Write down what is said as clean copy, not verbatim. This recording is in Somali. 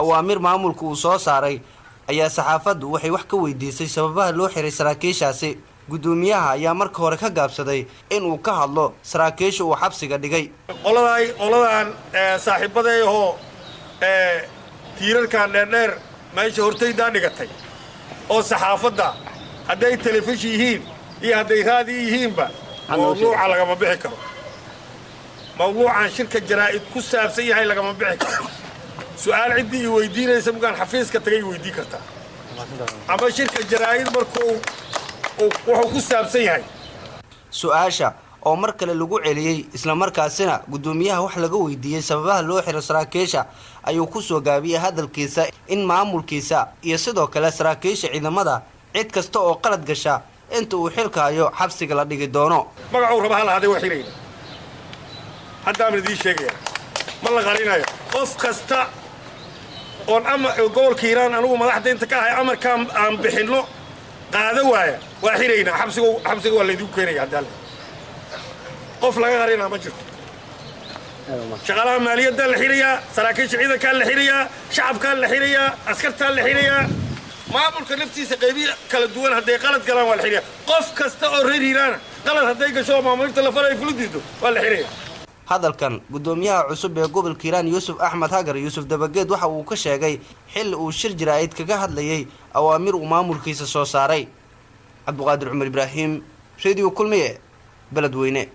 awaamir maamulka uu soo saaray ayaa saxaafaddu waxay wax ka weydiisay sababaha loo xiray saraakiishaasi. gudoomiyaha ayaa marka hore ka gaabsaday in uu ka hadlo saraakiisha uu xabsiga dhigay. qoladan saaxiibadeeyahoo tiirarkan dheerdheer meesha hortaydaa dhigatay oo saxaafadda hadday telefishin yihiin iyo hadday raadi yihiinba mawduuca lagama bixi karo. mawduucan shirka jaraa'id ku saabsan yahay lagama bixi karo. su'aal ciddii i weydiinaysa mugaan xafiiska tagay weydii kartaa ama shirka jaraa'id markuu wuxuu ku saabsan yahay. su'aasha oo mar kale lagu celiyay isla markaasina gudoomiyaha wax laga weydiiyay sababaha loo xiro saraakiisha ayuu ku soo gaabiyay hadalkiisa in maamulkiisa iyo sidoo kale saraakiisha ciidamada cid kasta oo qalad gasha inta uu xilka hayo xabsiga la dhigi doono. magacuu raba hal haday waa xirayna hadda aan idin sheegaya ma la qarinayo qof kasta oo ama gobolka Hiiraan anigu madaxda inta ka ahay amarkaan aan bixino qaada waaya waa xirayna xabsiga waa la idin keenaya hadda qof laga qarina ma jirto. shaqaalaha maaliyadda la xirayaa saraakiisha ciidanka la xirayaa shacabka la xirayaa askarta la xirayaa maamulka naftiisa qaybiye kala duwan haday qalad galaan waa la xirayaa qof kasta oo reer Hiiraan qalad haday gasho maamulka la faray fulidiido waa la xirayaa. hadalkan gudoomiyaha cusub ee gobolka Hiiraan Yuusuf Axmed Hagar Yuusuf Dabageed waxa uu ka sheegay xil uu shir jaraa'id kaga hadlayay awaamir uu maamulkiisa soo saaray. Cabduqaadir Cumar Ibraahim Radio Kulmiye Beledweyne.